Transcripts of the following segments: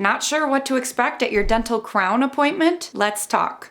Not sure what to expect at your dental crown appointment? Let's talk.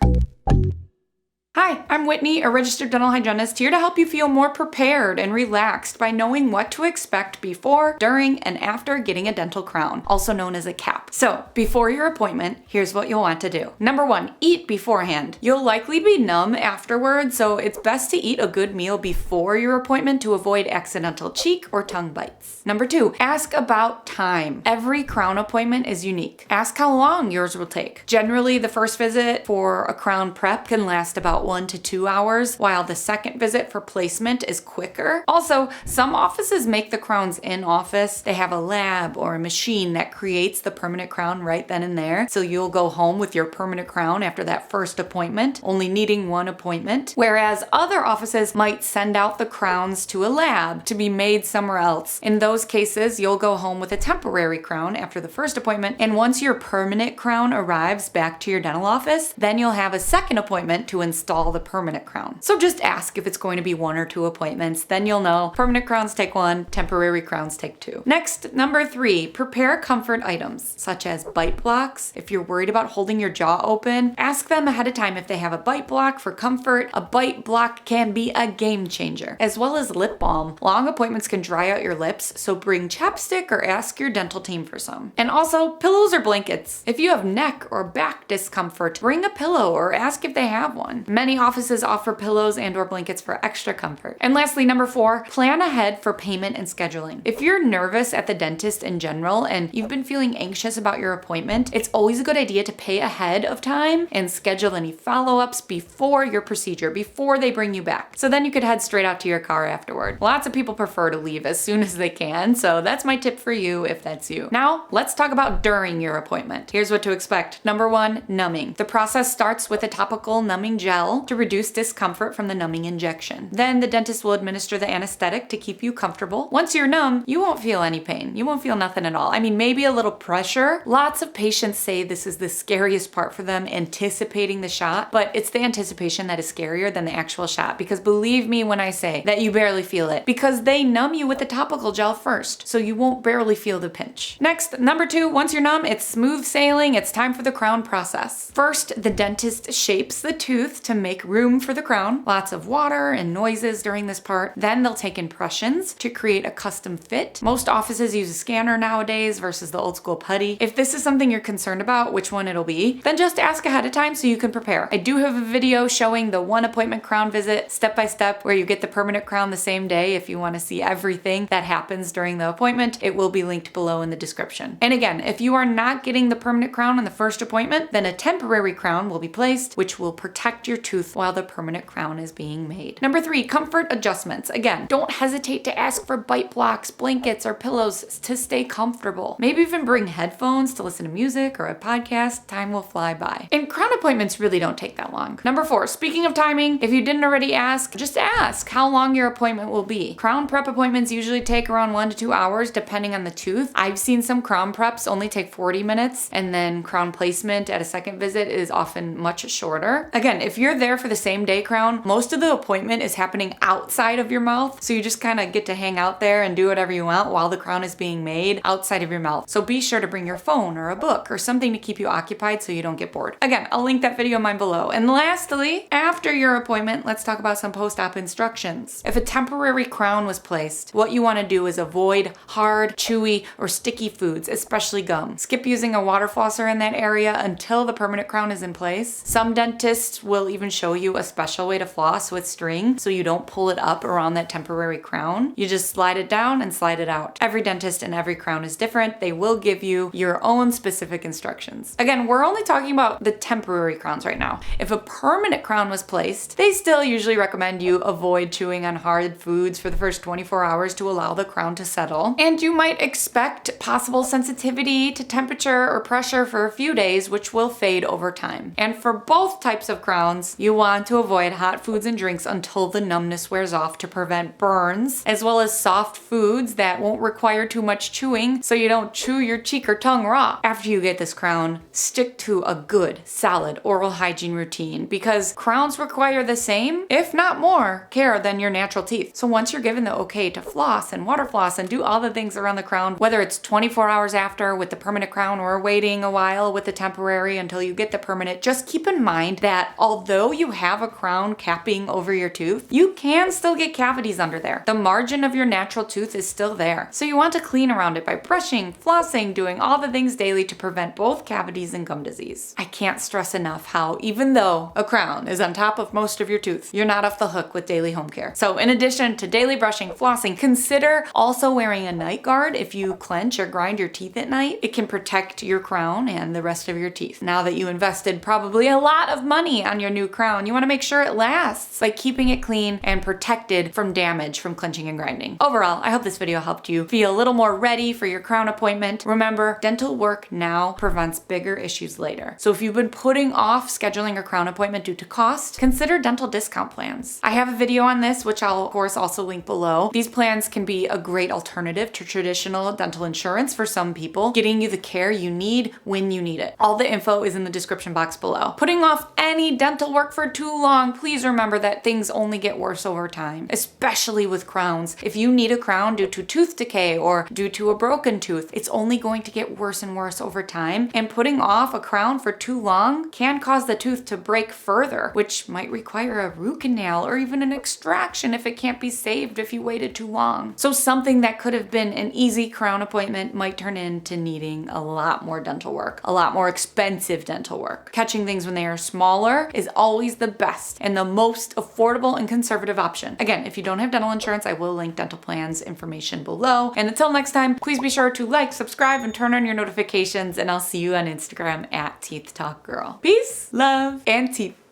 Hi, I'm Whitney, a registered dental hygienist, here to help you feel more prepared and relaxed by knowing what to expect before, during, and after getting a dental crown, also known as a cap. So, before your appointment, here's what you'll want to do. Number 1, eat beforehand. You'll likely be numb afterwards, so it's best to eat a good meal before your appointment to avoid accidental cheek or tongue bites. Number 2, ask about time. Every crown appointment is unique. Ask how long yours will take. Generally, the first visit for a crown prep can last about 1 to 2 hours, while the second visit for placement is quicker. Also, some offices make the crowns in office. They have a lab or a machine that creates the permanent crown right then and there. So you'll go home with your permanent crown after that first appointment, only needing 1 appointment. Whereas other offices might send out the crowns to a lab to be made somewhere else. In those cases, you'll go home with a temporary crown after the first appointment. And once your permanent crown arrives back to your dental office, then you'll have a second appointment to install the permanent crown. So just ask if it's going to be 1 or 2 appointments, then you'll know permanent crowns take 1, temporary crowns take 2. Next, number 3, prepare comfort items such as bite blocks. If you're worried about holding your jaw open, ask them ahead of time if they have a bite block for comfort. A bite block can be a game changer, as well as lip balm. Long appointments can dry out your lips, so bring chapstick or ask your dental team for some. And also pillows or blankets. If you have neck or back discomfort, bring a pillow or ask if they have one. Many offices offer pillows and or blankets for extra comfort. And lastly, number 4, plan ahead for payment and scheduling. If you're nervous at the dentist in general and you've been feeling anxious about your appointment, it's always a good idea to pay ahead of time and schedule any follow-ups before your procedure, before they bring you back. So then you could head straight out to your car afterward. Lots of people prefer to leave as soon as they can, so that's my tip for you if that's you. Now, let's talk about during your appointment. Here's what to expect. Number 1, numbing. The process starts with a topical numbing gel to reduce discomfort from the numbing injection. Then the dentist will administer the anesthetic to keep you comfortable. Once you're numb, you won't feel any pain. You won't feel nothing at all. I mean, maybe a little pressure. Lots of patients say this is the scariest part for them, anticipating the shot, but it's the anticipation that is scarier than the actual shot, because believe me when I say that you barely feel it, because they numb you with the topical gel first, so you won't barely feel the pinch. Next, number 2, once you're numb, it's smooth sailing. It's time for the crown process. First, the dentist shapes the tooth to make room for the crown. Lots of water and noises during this part. Then they'll take impressions to create a custom fit. Most offices use a scanner nowadays versus the old school putty. If this is something you're concerned about, which one it'll be, then just ask ahead of time so you can prepare. I do have a video showing the 1 appointment crown visit step by step where you get the permanent crown the same day. If you want to see everything that happens during the appointment, it will be linked below in the description. And again, if you are not getting the permanent crown on the first appointment, then a temporary crown will be placed, which will protect your tooth while the permanent crown is being made. Number 3, comfort adjustments. Again, don't hesitate to ask for bite blocks, blankets, or pillows to stay comfortable. Maybe even bring headphones to listen to music or a podcast. Time will fly by. And crown appointments really don't take that long. Number 4, speaking of timing, if you didn't already ask, just ask how long your appointment will be. Crown prep appointments usually take around 1 to 2 hours depending on the tooth. I've seen some crown preps only take 40 minutes, and then crown placement at a second visit is often much shorter. Again, if you're there for the same day crown, most of the appointment is happening outside of your mouth, so you just kind of get to hang out there and do whatever you want while the crown is being made outside of your mouth. So be sure to bring your phone or a book or something to keep you occupied so you don't get bored. Again, I'll link that video of mine below. And lastly, after your appointment, let's talk about some post-op instructions. If a temporary crown was placed, what you want to do is avoid hard, chewy, or sticky foods, especially gum. Skip using a water flosser in that area until the permanent crown is in place. Some dentists will even show you a special way to floss with string so you don't pull it up around that temporary crown. You just slide it down and slide it out. Every dentist and every crown is different. They will give you your own specific instructions. Again, we're only talking about the temporary crowns right now. If a permanent crown was placed, they still usually recommend you avoid chewing on hard foods for the first 24 hours to allow the crown to settle. And you might expect possible sensitivity to temperature or pressure for a few days, which will fade over time. And for both types of crowns, You want to avoid hot foods and drinks until the numbness wears off to prevent burns, as well as soft foods that won't require too much chewing so you don't chew your cheek or tongue raw. After you get this crown, stick to a good, solid oral hygiene routine because crowns require the same, if not more, care than your natural teeth. So once you're given the okay to floss and water floss and do all the things around the crown, whether it's 24 hours after with the permanent crown or waiting a while with the temporary until you get the permanent, just keep in mind that although you have a crown capping over your tooth, you can still get cavities under there. The margin of your natural tooth is still there. So you want to clean around it by brushing, flossing, doing all the things daily to prevent both cavities and gum disease. I can't stress enough how even though a crown is on top of most of your tooth, you're not off the hook with daily home care. So in addition to daily brushing, flossing, consider also wearing a night guard if you clench or grind your teeth at night. It can protect your crown and the rest of your teeth. Now that you invested probably a lot of money on your new crown, you want to make sure it lasts by keeping it clean and protected from damage from clenching and grinding. Overall, I hope this video helped you feel a little more ready for your crown appointment. Remember, dental work now prevents bigger issues later. So if you've been putting off scheduling a crown appointment due to cost, consider dental discount plans. I have a video on this, which I'll of course also link below. These plans can be a great alternative to traditional dental insurance for some people, getting you the care you need when you need it. All the info is in the description box below. Putting off any dental work for too long, please remember that things only get worse over time, especially with crowns. If you need a crown due to tooth decay or due to a broken tooth, it's only going to get worse and worse over time. And putting off a crown for too long can cause the tooth to break further, which might require a root canal or even an extraction if it can't be saved if you waited too long. So something that could have been an easy crown appointment might turn into needing a lot more dental work, a lot more expensive dental work. Catching things when they are smaller is always the best and the most affordable and conservative option. Again, if you don't have dental insurance, I will link dental plans information below. And until next time, please be sure to like, subscribe, and turn on your notifications, and I'll see you on Instagram at Teeth Talk Girl. Peace, love, and teeth.